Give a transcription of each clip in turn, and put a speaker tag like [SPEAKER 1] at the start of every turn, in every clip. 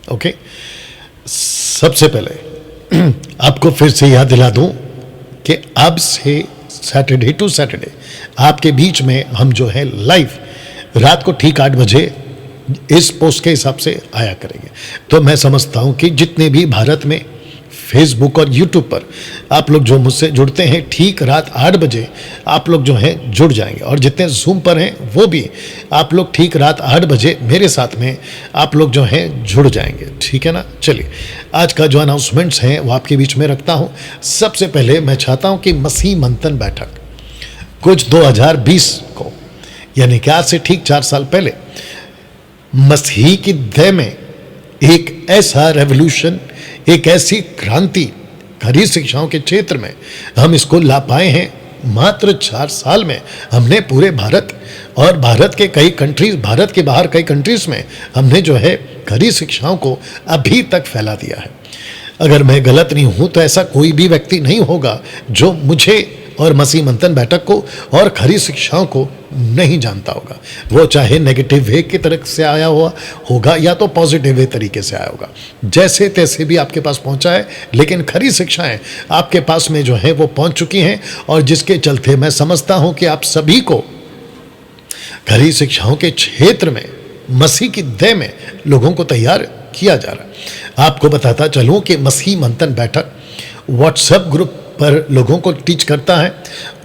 [SPEAKER 1] Okay, सबसे पहले आपको फिर से याद दिला दूं कि अब से सैटरडे टू सैटरडे आपके बीच में हम जो है लाइव रात को ठीक 8 बजे इस पोस्ट के हिसाब से आया करेंगे। तो मैं समझता हूं कि जितने भी भारत में फेसबुक और यूट्यूब पर आप लोग जो मुझसे जुड़ते हैं, ठीक रात 8 बजे आप लोग जो हैं जुड़ जाएंगे, और जितने जूम पर हैं वो भी आप लोग ठीक रात 8 बजे मेरे साथ में आप लोग जो हैं जुड़ जाएंगे, ठीक है ना। चलिए, आज का जो अनाउंसमेंट्स हैं वो आपके बीच में रखता हूं। सबसे पहले मैं चाहता हूं कि मसीह मंथन बैठक कुछ 2020 को, यानी कि आज से ठीक 4 साल पहले, मसीह की देह में एक ऐसा रेवोल्यूशन, एक ऐसी क्रांति खरी शिक्षाओं के क्षेत्र में हम इसको ला पाए हैं। मात्र 4 साल में हमने पूरे भारत और भारत के कई कंट्रीज, भारत के बाहर कई कंट्रीज में हमने जो है खरी शिक्षाओं को अभी तक फैला दिया है। अगर मैं गलत नहीं हूं तो ऐसा कोई भी व्यक्ति नहीं होगा जो मुझे और मसीह मंथन बैठक को और खरी शिक्षाओं को नहीं जानता होगा। वो चाहे नेगेटिव वे की तरफ से आया हुआ होगा या तो पॉजिटिव वे तरीके से आया होगा, जैसे तैसे भी आपके पास पहुंचा है, लेकिन खरी शिक्षाएं आपके पास में जो है वो पहुंच चुकी हैं, और जिसके चलते मैं समझता हूं कि आप सभी को खरी शिक्षाओं के क्षेत्र में मसीह की देह में लोगों को तैयार किया जा रहा है। आपको बताता चलूं कि मसीह मंथन बैठक व्हाट्सएप ग्रुप पर लोगों को टीच करता है,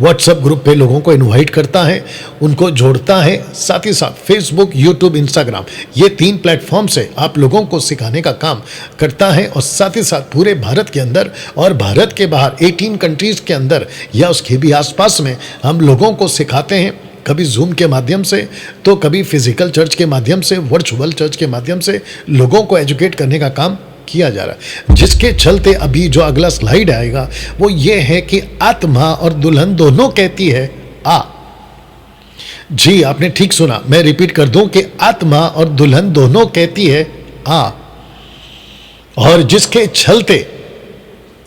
[SPEAKER 1] व्हाट्सएप ग्रुप पे लोगों को इनवाइट करता है, उनको जोड़ता है, साथ ही साथ फेसबुक, यूट्यूब, इंस्टाग्राम, ये 3 प्लेटफॉर्म से आप लोगों को सिखाने का काम करता है, और साथ ही साथ पूरे भारत के अंदर और भारत के बाहर 18 कंट्रीज के अंदर या उसके भी आसपास में हम लोगों को सिखाते हैं, कभी जूम के माध्यम से तो कभी फिजिकल चर्च के माध्यम से, वर्चुअल चर्च के माध्यम से लोगों को एजुकेट करने का काम किया जा रहा है। जिसके चलते अभी जो अगला स्लाइड आएगा वो ये है कि आत्मा और दुल्हन दोनों कहती है आ। जी, आपने ठीक सुना, मैं रिपीट कर दूं कि आत्मा और दुल्हन दोनों कहती है आ, और जिसके चलते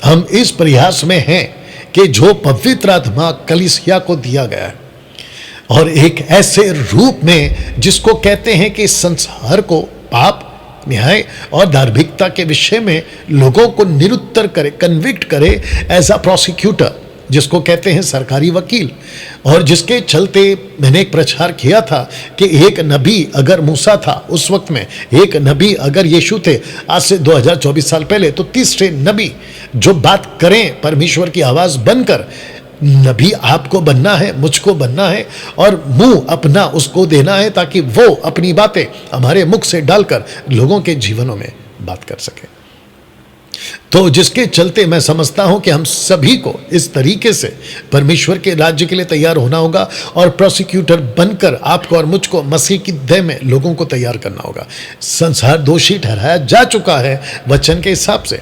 [SPEAKER 1] हम इस प्रयास में हैं कि जो पवित्र आत्मा कलीसिया को दिया गया है, और एक ऐसे रूप में जिसको कहते हैं कि संसार को पाप, न्याय और धार्मिकता के विषय में लोगों को निरुत्तर करे, कन्विक्ट करे एज अ प्रोसिक्यूटर, जिसको कहते हैं सरकारी वकील। और जिसके चलते मैंने एक प्रचार किया था कि एक नबी अगर मूसा था उस वक्त में, एक नबी अगर यीशु थे आज से 2024 साल पहले, तो तीसरे नबी जो बात करें परमेश्वर की आवाज बनकर, नबी आपको बनना है, मुझको बनना है, और मुंह अपना उसको देना है ताकि वो अपनी बातें हमारे मुख से डालकर लोगों के जीवनों में बात कर सके। तो जिसके चलते मैं समझता हूं कि हम सभी को इस तरीके से परमेश्वर के राज्य के लिए तैयार होना होगा, और प्रोसिक्यूटर बनकर आपको और मुझको मसीह की देह में लोगों को तैयार करना होगा। संसार दोषी ठहराया जा चुका है वचन के हिसाब से,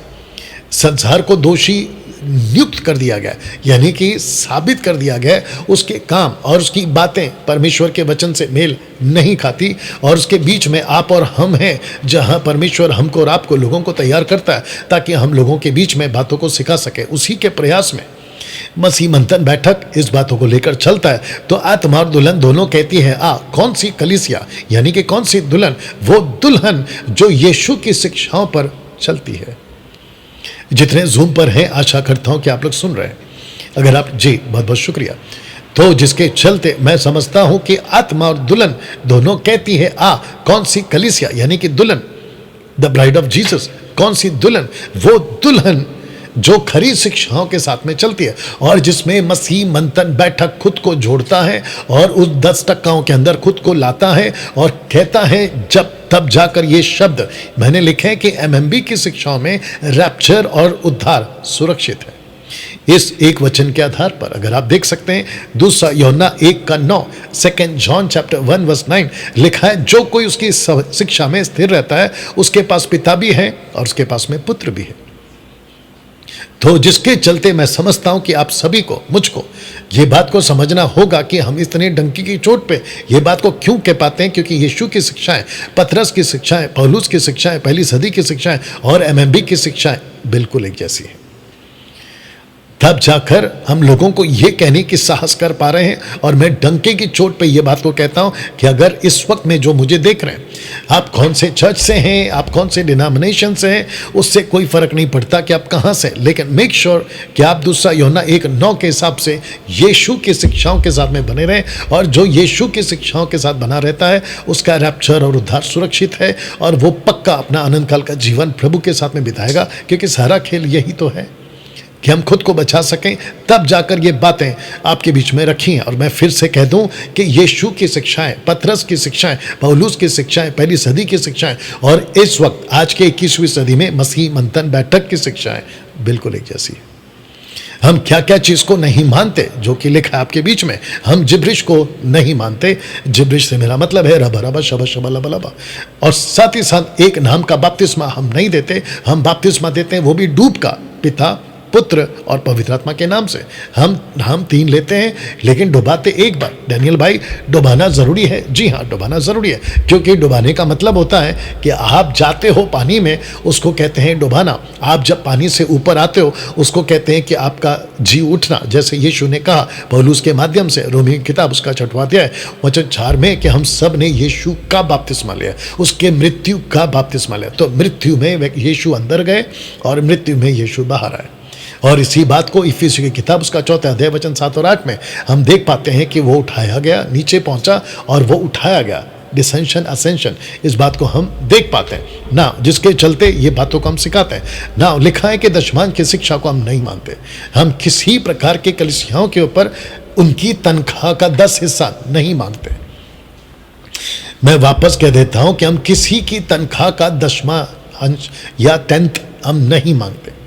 [SPEAKER 1] संसार को दोषी नियुक्त कर दिया गया, यानी कि साबित कर दिया गया उसके काम और उसकी बातें परमेश्वर के वचन से मेल नहीं खाती, और उसके बीच में आप और हम हैं, जहां परमेश्वर हमको और आपको लोगों को तैयार करता है ताकि हम लोगों के बीच में बातों को सिखा सके। उसी के प्रयास में मसीह मंथन बैठक इस बातों को लेकर चलता है। तो आत्मा और दुल्हन दोनों कहती है आ। कौन सी कलीसिया, यानी कि कौन सी दुल्हन? वो दुल्हन जो यीशु की शिक्षाओं पर चलती है। जितने जूम पर हैं, आशा करता हूं कि आप लोग सुन रहे हैं। अगर आप, जी बहुत बहुत शुक्रिया। तो जिसके चलते मैं समझता हूं कि आत्मा और दुल्हन दोनों कहती है आ। कौन सी कलीसिया, यानी कि दुल्हन, द ब्राइड ऑफ जीसस। कौन सी दुल्हन? वो दुल्हन जो खरी शिक्षाओं के साथ में चलती है, और जिसमें मसीह मंथन बैठक खुद को जोड़ता है और उस 10% के अंदर खुद को लाता है, और कहता है जब तब जाकर ये शब्द मैंने लिखे हैं कि एमएमबी की शिक्षाओं में रैप्चर और उद्धार सुरक्षित है। इस एक वचन के आधार पर अगर आप देख सकते हैं, दूसरा यूहन्ना 1:9, 2 जॉन चैप्टर 1:9 लिखा है, जो कोई उसकी शिक्षा में स्थिर रहता है उसके पास पिता भी है और उसके पास में पुत्र भी है। तो जिसके चलते मैं समझता हूं कि आप सभी को, मुझको ये बात को समझना होगा कि हम इतने डंकी की चोट पे ये बात को क्यों कह पाते हैं, क्योंकि यीशु की शिक्षाएं, पतरस की शिक्षाएं, पौलुस की शिक्षाएं, पहली सदी की शिक्षाएं और एमएमबी की शिक्षाएं बिल्कुल एक जैसी हैं। तब जाकर हम लोगों को ये कहने की साहस कर पा रहे हैं। और मैं डंके की चोट पे ये बात को कहता हूँ कि अगर इस वक्त में जो मुझे देख रहे हैं, आप कौन से चर्च से हैं, आप कौन से डिनोमिनेशन से हैं, उससे कोई फर्क नहीं पड़ता कि आप कहाँ से, लेकिन मेक श्योर कि आप दूसरा यूहन्ना 1:9 के हिसाब से यीशु की शिक्षाओं के साथ में बने रहें। और जो यीशु की शिक्षाओं के साथ बना रहता है उसका रैप्चर और उद्धार सुरक्षित है, और वो पक्का अपना अनंत काल का जीवन प्रभु के साथ में बिताएगा। क्योंकि सारा खेल यही तो है कि हम खुद को बचा सकें। तब जाकर ये बातें आपके बीच में रखी हैं। और मैं फिर से कह दूं कि यीशु की शिक्षाएं, पतरस की शिक्षाएं, पौलुस की शिक्षाएं, पहली सदी की शिक्षाएं, और इस वक्त आज के 21वीं सदी में मसीह मंथन बैठक की शिक्षाएं बिल्कुल एक जैसी है। हम क्या क्या चीज़ को नहीं मानते जो कि लिखा है आपके बीच में। हम जिब्रिश को नहीं मानते। जिब्रिश से मेरा मतलब है रबा रबा शबा शबा लबा लबा। और साथ ही साथ एक नाम का बपतिस्मा हम नहीं देते। हम बपतिस्मा देते हैं वो भी डूब का, पिता, पुत्र और पवित्र आत्मा के नाम से। हम 3 लेते हैं, लेकिन डुबाते एक बार। डैनियल भाई, डुबाना ज़रूरी है? जी हाँ, डुबाना ज़रूरी है। क्योंकि डुबाने का मतलब होता है कि आप जाते हो पानी में, उसको कहते हैं डुबाना। आप जब पानी से ऊपर आते हो उसको कहते हैं कि आपका जी उठना। जैसे यीशु ने कहा पौलुस के माध्यम से, रोमी की किताब उसका 6वां अध्याय वचन 4 में, कि हम सब ने यीशु का बपतिस्मा लिया, उसके मृत्यु का बपतिस्मा लिया। तो मृत्यु में यीशु अंदर गए और मृत्यु में यीशु बाहर आए। और इसी बात को इफिसियों की किताब उसका 4वां अध्याय वचन 7 और 8 में हम देख पाते हैं कि वो उठाया गया, नीचे पहुंचा और वो उठाया गया। डिसेंशन असेंशन, इस बात को हम देख पाते हैं ना, जिसके चलते ये बातों को हम सिखाते हैं ना। लिखा है कि दशमांश की शिक्षा को हम नहीं मानते। हम किसी प्रकार के कलीसियाओं के ऊपर उनकी तनख्वाह का 10 हिस्सा नहीं मांगते। मैं वापस कह देता हूं कि हम किसी की तनख्वाह का 10वां अंश या 10th हम नहीं मांगते।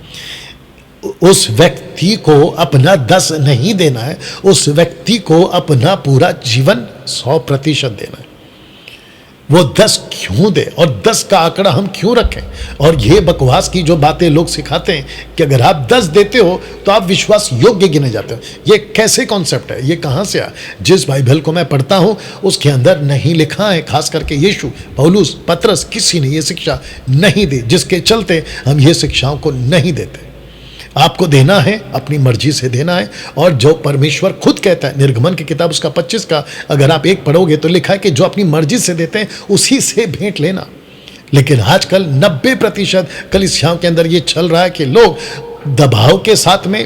[SPEAKER 1] उस व्यक्ति को अपना 10 नहीं देना है, उस व्यक्ति को अपना पूरा जीवन 100% देना है। वो 10 क्यों दे और 10 का आंकड़ा हम क्यों रखें? और ये बकवास की जो बातें लोग सिखाते हैं कि अगर आप 10 देते हो तो आप विश्वास योग्य गिने जाते हो, ये कैसे कॉन्सेप्ट है? ये कहाँ से आया? जिस बाइबल को मैं पढ़ता हूँ उसके अंदर नहीं लिखा है, खास करके यीशु, पौलुस, पतरस, किसी ने ये शिक्षा नहीं दी, जिसके चलते हम ये शिक्षाओं को नहीं देते। आपको देना है, अपनी मर्जी से देना है। और जो परमेश्वर खुद कहता है, निर्गमन की किताब उसका 25 का अगर आप 1 पढ़ोगे तो लिखा है कि जो अपनी मर्जी से देते हैं उसी से भेंट लेना। लेकिन आजकल 90% कलीसियाओं के अंदर ये चल रहा है कि लोग दबाव के साथ में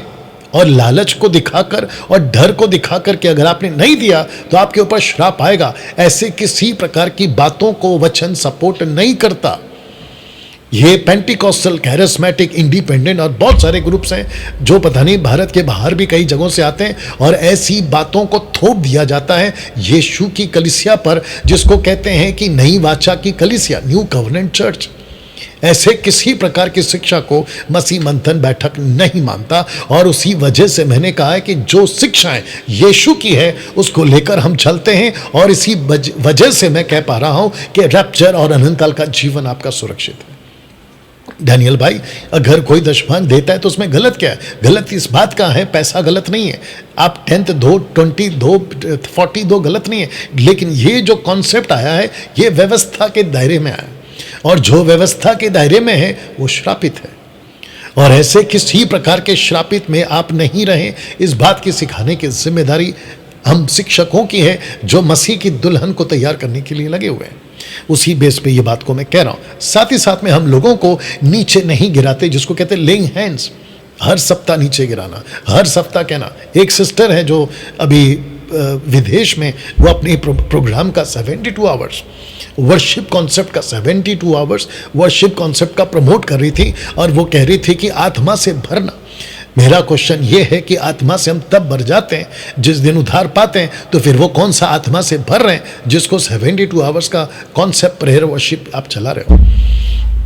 [SPEAKER 1] और लालच को दिखाकर और डर को दिखाकर कि अगर आपने नहीं दिया तो आपके ऊपर श्राप आएगा, ऐसे किसी प्रकार की बातों को वचन सपोर्ट नहीं करता। ये पेंटिकॉस्टल, कैरिस्मेटिक, इंडिपेंडेंट और बहुत सारे ग्रुप्स हैं जो पता नहीं भारत के बाहर भी कई जगहों से आते हैं, और ऐसी बातों को थोप दिया जाता है यीशु की कलीसिया पर, जिसको कहते हैं कि नई वाचा की कलीसिया, न्यू कवर्नेंट चर्च। ऐसे किसी प्रकार की शिक्षा को मसीह मंथन बैठक नहीं मानता। और उसी वजह से मैंने कहा है कि जो शिक्षाएं यीशु की है उसको लेकर हम चलते हैं। और इसी वजह से मैं कह पा रहा हूं कि रैप्चर और अनंत काल का जीवन आपका सुरक्षित है। डैनियल भाई, अगर कोई दशमांश देता है तो उसमें गलत क्या है? गलत इस बात का है, पैसा गलत नहीं है। आप 10th दो, 20 दो, 40 दो, गलत नहीं है। लेकिन ये जो कॉन्सेप्ट आया है ये व्यवस्था के दायरे में आया, और जो व्यवस्था के दायरे में है वो श्रापित है। और ऐसे किसी प्रकार के श्रापित में आप नहीं रहें, इस बात की सिखाने की जिम्मेदारी हम शिक्षकों की है, जो मसीह की दुल्हन को तैयार करने के लिए लगे हुए हैं। उसी बेस पे ये बात को मैं कह रहा हूं। साथ ही साथ में हम लोगों को नीचे नहीं गिराते, जिसको कहते हैं लेइंग हैंड्स। हर सप्ताह नीचे गिराना, हर सप्ताह कहना। एक सिस्टर है जो अभी विदेश में, वो अपने प्रोग्राम का 72 आवर्स वर्शिप कॉन्सेप्ट का 72 आवर्स वर्शिप कॉन्सेप्ट का प्रमोट कर रही थी, और वो कह रही थी कि आत्मा से भरना। मेरा क्वेश्चन ये है कि आत्मा से हम तब भर जाते हैं जिस दिन उद्धार पाते हैं, तो फिर वो कौन सा आत्मा से भर रहे हैं जिसको 72 आवर्स का कॉन्सेप्ट प्रेयर वर्शिप आप चला रहे हो?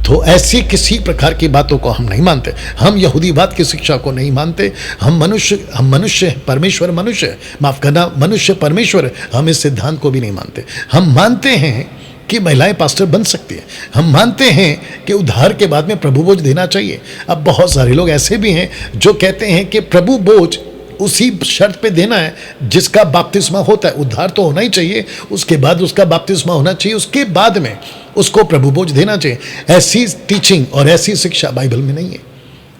[SPEAKER 1] तो ऐसी किसी प्रकार की बातों को हम नहीं मानते। हम यहूदीवाद की शिक्षा को नहीं मानते। हम मनुष्य परमेश्वर मनुष्य है, माफ करना, मनुष्य परमेश्वर है। हम इस सिद्धांत को भी नहीं मानते। हम मानते हैं कि महिलाएं पास्टर बन सकती हैं। हम मानते हैं कि उद्धार के बाद में प्रभु बोझ देना चाहिए। अब बहुत सारे लोग ऐसे भी हैं जो कहते हैं कि प्रभु बोझ उसी शर्त पे देना है जिसका बपतिस्मा होता है। उद्धार तो होना ही चाहिए, उसके बाद उसका बपतिस्मा होना चाहिए, उसके बाद में उसको प्रभु बोझ देना चाहिए। ऐसी टीचिंग और ऐसी शिक्षा बाइबल में नहीं है।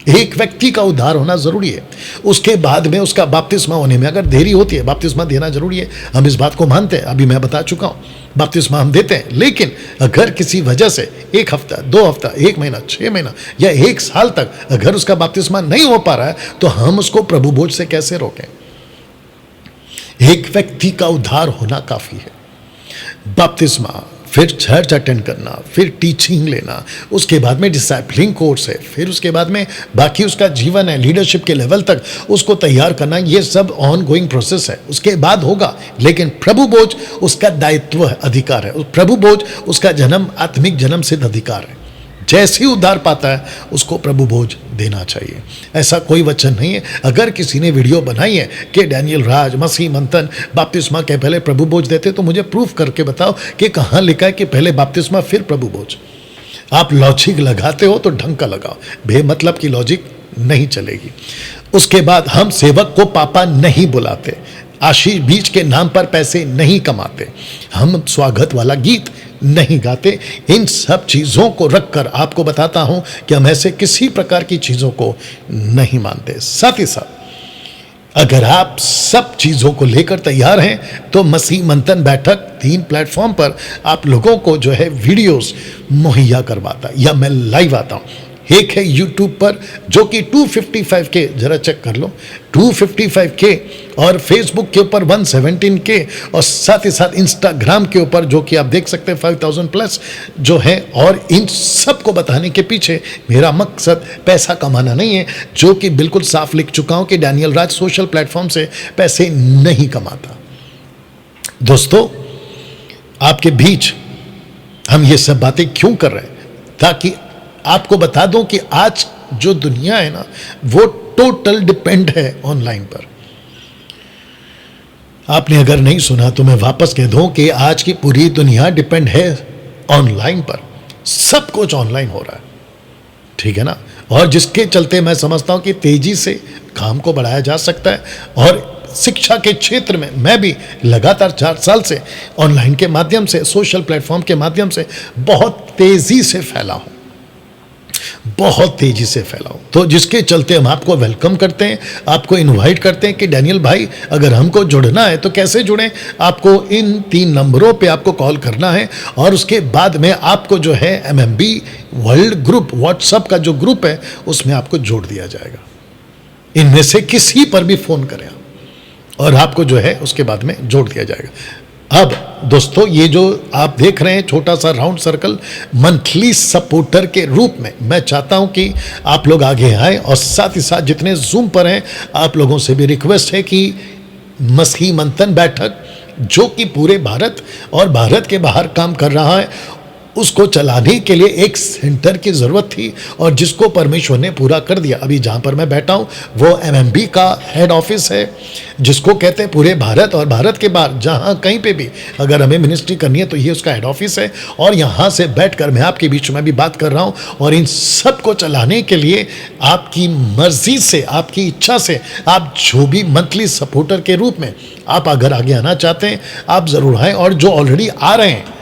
[SPEAKER 1] एक व्यक्ति का उद्धार होना जरूरी है, उसके बाद में उसका बपतिस्मा होने में अगर देरी होती है, बपतिस्मा देना जरूरी है, हम इस बात को मानते हैं, अभी मैं बता चुका हूं, बपतिस्मा हम देते हैं। लेकिन अगर किसी वजह से 1 हफ्ता, 2 हफ्ता, 1 महीना, 6 महीना या 1 साल तक अगर उसका बपतिस्मा नहीं हो पा रहा है, तो हम उसको प्रभु भोज से कैसे रोकें? एक व्यक्ति का उद्धार होना काफी है। बपतिस्मा, फिर चर्च अटेंड करना, फिर टीचिंग लेना, उसके बाद में डिसाइपलिंग कोर्स है, फिर उसके बाद में बाकी उसका जीवन है, लीडरशिप के लेवल तक उसको तैयार करना, ये सब ऑन गोइंग प्रोसेस है, उसके बाद होगा। लेकिन प्रभु भोज उसका दायित्व है, अधिकार है। प्रभु भोज उसका जन्म, आत्मिक जन्म सिद्ध अधिकार है। जैसे ही उद्धार पाता है उसको प्रभु भोज देना चाहिए। ऐसा कोई वचन नहीं है। अगर किसी ने वीडियो बनाई है कि डैनियल राज, मसीह मंथन बपतिस्मा के पहले प्रभु भोज देते, तो मुझे प्रूफ करके बताओ कि कहाँ लिखा है कि पहले बपतिस्मा फिर प्रभु भोज। आप लॉजिक लगाते हो तो ढंग का लगाओ, बेमतलब की लॉजिक नहीं चलेगी। उसके बाद हम सेवक को पापा नहीं बुलाते, आशीष बीज के नाम पर पैसे नहीं कमाते, हम स्वागत वाला गीत नहीं गाते। इन सब चीज़ों को रखकर आपको बताता हूं कि हम ऐसे किसी प्रकार की चीज़ों को नहीं मानते। साथ ही साथ अगर आप सब चीज़ों को लेकर तैयार हैं तो मसीह मंथन बैठक 3 प्लेटफॉर्म पर आप लोगों को जो है वीडियोस मुहैया करवाता, या मैं लाइव आता हूं। एक है यूट्यूब पर जो कि 255K, जरा चेक कर लो, 255K, और फेसबुक के ऊपर 117K, और साथ ही साथ इंस्टाग्राम के ऊपर जो कि आप देख सकते हैं 5000 प्लस जो है। और इन सब को बताने के पीछे मेरा मकसद पैसा कमाना नहीं है, जो कि बिल्कुल साफ लिख चुका हूं कि डैनियल राज सोशल प्लेटफॉर्म से पैसे नहीं कमाता। दोस्तों, आपके बीच हम ये सब बातें क्यों कर रहे हैं? ताकि आपको बता दूं कि आज जो दुनिया है ना, वो टोटल डिपेंड है ऑनलाइन पर। आपने अगर नहीं सुना तो मैं वापस कह दूं कि आज की पूरी दुनिया डिपेंड है ऑनलाइन पर। सब कुछ ऑनलाइन हो रहा है, ठीक है ना। और जिसके चलते मैं समझता हूं कि तेजी से काम को बढ़ाया जा सकता है। और शिक्षा के क्षेत्र में मैं भी लगातार 4 साल से ऑनलाइन के माध्यम से, सोशल प्लेटफॉर्म के माध्यम से बहुत तेजी से फैला हूं, बहुत तेजी से फैलाओ। तो जिसके चलते हम आपको वेलकम करते हैं, आपको इनवाइट करते हैं कि डैनियल भाई अगर हमको जुड़ना है तो कैसे जुड़ें। आपको इन 3 नंबरों पे आपको कॉल करना है, और उसके बाद में आपको जो है MMB वर्ल्ड ग्रुप, व्हाट्सएप का जो ग्रुप है, उसमें आपको जोड़ दिया जाएगा। इनमें से किसी पर भी फोन करें और आपको जो है उसके बाद में जोड़ दिया जाएगा। अब दोस्तों, ये जो आप देख रहे हैं छोटा सा राउंड सर्कल, मंथली सपोर्टर के रूप में मैं चाहता हूं कि आप लोग आगे आए। और साथ ही साथ जितने जूम पर हैं, आप लोगों से भी रिक्वेस्ट है कि मसीह मंथन बैठक जो कि पूरे भारत और भारत के बाहर काम कर रहा है, उसको चलाने के लिए एक सेंटर की ज़रूरत थी, और जिसको परमेश्वर ने पूरा कर दिया। अभी जहाँ पर मैं बैठा हूँ वो MMB का हेड ऑफिस है, जिसको कहते हैं पूरे भारत और भारत के बाहर जहाँ कहीं पे भी अगर हमें मिनिस्ट्री करनी है तो ये उसका हेड ऑफिस है। और यहाँ से बैठकर मैं आपके बीच में भी बात कर रहा हूँ, और इन सब को चलाने के लिए आपकी मर्जी से, आपकी इच्छा से, आप जो भी मंथली सपोर्टर के रूप में आप अगर आगे आना चाहते हैं, आप ज़रूर आएँ। और जो ऑलरेडी आ रहे हैं,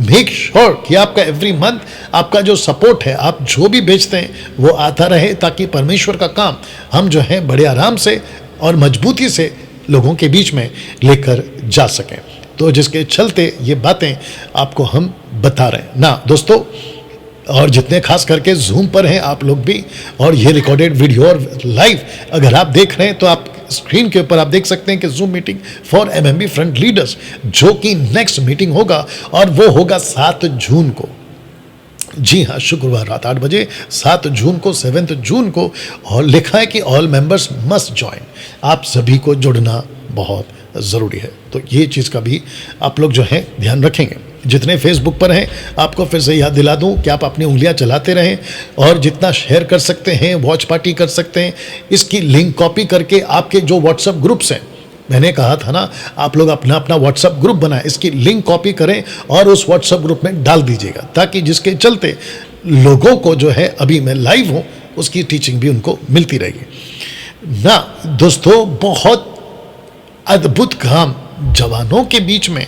[SPEAKER 1] मेक श्योर कि आपका एवरी मंथ आपका जो सपोर्ट है, आप जो भी भेजते हैं वो आता रहे, ताकि परमेश्वर का काम हम जो है बड़े आराम से और मजबूती से लोगों के बीच में लेकर जा सकें। तो जिसके चलते ये बातें आपको हम बता रहे हैं ना दोस्तों। और जितने खास करके जूम पर हैं आप लोग भी, और ये रिकॉर्डेड वीडियो और लाइव अगर आप देख रहे हैं तो आप स्क्रीन के ऊपर आप देख सकते हैं कि zoom meeting for MMB front leaders, जो कि नेक्स्ट मीटिंग होगा, और वो होगा 7 जून को। जी हाँ, शुक्रवार रात 8 बजे 7 जून को, 7 जून को। और लिखा है कि ऑल मेंबर्स मस्ट ज्वाइन, आप सभी को जुड़ना बहुत ज़रूरी है। तो ये चीज़ का भी आप लोग जो है ध्यान रखेंगे। जितने फेसबुक पर हैं, आपको फिर से याद दिला दूं कि आप अपनी उंगलियां चलाते रहें, और जितना शेयर कर सकते हैं, वॉच पार्टी कर सकते हैं, इसकी लिंक कॉपी करके आपके जो व्हाट्सएप ग्रुप्स हैं, मैंने कहा था ना, आप लोग अपना अपना व्हाट्सएप ग्रुप बनाएं, इसकी लिंक कॉपी करें और उस व्हाट्सएप ग्रुप में डाल दीजिएगा, ताकि जिसके चलते लोगों को जो है, अभी मैं लाइव हूँ, उसकी टीचिंग भी उनको मिलती रहेगी ना दोस्तों। बहुत अद्भुत काम जवानों के बीच में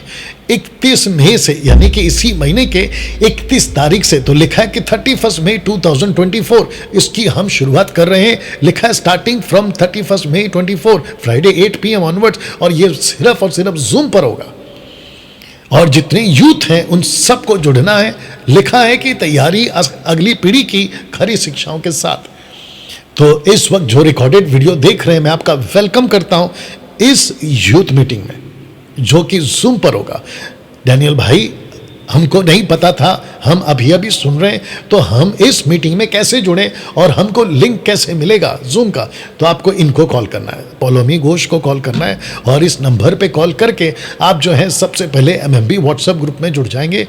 [SPEAKER 1] 31 मई से, यानी कि इसी महीने के 31 तारीख से। तो लिखा है कि 31 मई 2024 इसकी हम शुरुआत कर रहे हैं। लिखा है starting from 31 May 24 Friday 8 PM onwards, और ये सिर्फ और सिर्फ जूम पर होगा। और जितने यूथ हैं उन सबको जुड़ना है। लिखा है कि तैयारी अगली पीढ़ी की खरी शिक्षाओं के साथ। तो इस वक्त जो रिकॉर्डेड वीडियो देख रहे हैं, मैं आपका वेलकम करता हूं इस यूथ मीटिंग में, जो कि जूम पर होगा। डैनियल भाई, हमको नहीं पता था, हम अभी अभी सुन रहे हैं, तो हम इस मीटिंग में कैसे जुड़ें और हमको लिंक कैसे मिलेगा जूम का? तो आपको इनको कॉल करना है, पौलोमी घोष को कॉल करना है, और इस नंबर पे कॉल करके आप जो है सबसे पहले MMB व्हाट्सएप ग्रुप में जुड़ जाएंगे,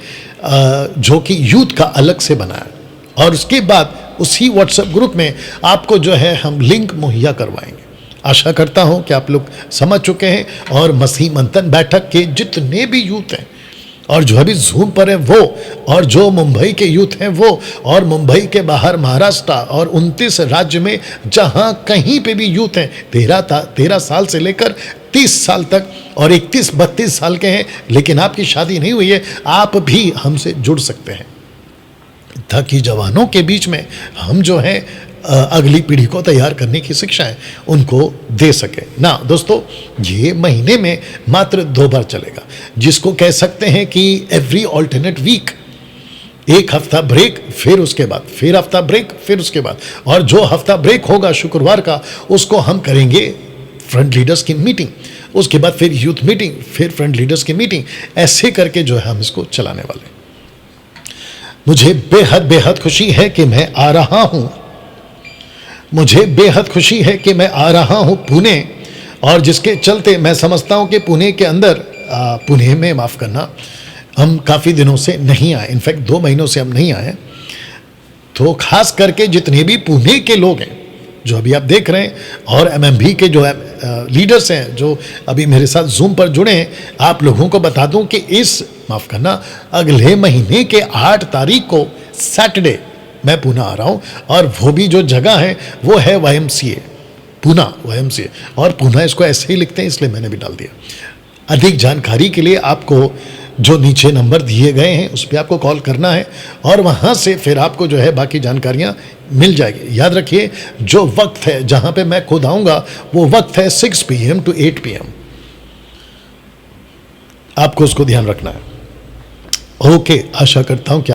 [SPEAKER 1] जो कि यूथ का अलग से बना है। और उसके बाद उसी व्हाट्सएप ग्रुप में आपको जो है हम लिंक मुहैया करवाएंगे। आशा करता हूं कि आप लोग समझ चुके हैं, और मसीह मंथन बैठक के जितने भी यूथ हैं और जो अभी जूम पर है वो, और जो मुंबई के यूथ हैं वो, और मुंबई के बाहर महाराष्ट्र और 29 राज्य में जहां कहीं पे भी यूथ हैं, 13 साल से लेकर 30 साल तक, और 31-32 साल के हैं लेकिन आपकी शादी नहीं हुई है, आप भी हमसे जुड़ सकते हैं, ताकि जवानों के बीच में हम जो है अगली पीढ़ी को तैयार करने की शिक्षाएं उनको दे सके ना। दोस्तों, ये महीने में मात्र 2 बार चलेगा, जिसको कह सकते हैं कि एवरी ऑल्टरनेट वीक, एक हफ्ता ब्रेक, फिर उसके बाद फिर हफ्ता ब्रेक, फिर उसके बाद, और जो हफ्ता ब्रेक होगा शुक्रवार का, उसको हम करेंगे फ्रंट लीडर्स की मीटिंग, उसके बाद फिर यूथ मीटिंग, फिर फ्रंट लीडर्स की मीटिंग, ऐसे करके जो है हम इसको चलाने वाले। मुझे बेहद बेहद खुशी है कि मैं आ रहा हूं, मुझे बेहद खुशी है कि मैं आ रहा हूं पुणे, और जिसके चलते मैं समझता हूं कि पुणे के अंदर, पुणे में माफ़ करना, हम काफ़ी दिनों से नहीं आए, इनफैक्ट 2 महीनों से हम नहीं आए। तो खास करके जितने भी पुणे के लोग हैं जो अभी आप देख रहे हैं, और MMB के जो लीडर्स हैं जो अभी मेरे साथ जूम पर जुड़े हैं, आप लोगों को बता दूं कि माफ़ करना, अगले महीने के 8 तारीख को सैटरडे मैं पुणे आ रहा हूं, और वो भी जो जगह है वो है YMCA, पुणे YMCA, और पुणे इसको ऐसे ही लिखते हैं, इसलिए मैंने भी डाल दिया। अधिक जानकारी के लिए आपको जो नीचे नंबर दिए गए हैं उस पर आपको कॉल करना है, और वहाँ से फिर आपको जो है बाकी जानकारियाँ मिल जाएगी। याद रखिए, जो वक्त है जहाँ पे मैं खुद आऊँगा वो वक्त है 6 PM to 8 PM, आपको उसको ध्यान रखना है। ओके, आशा करता हूँ कि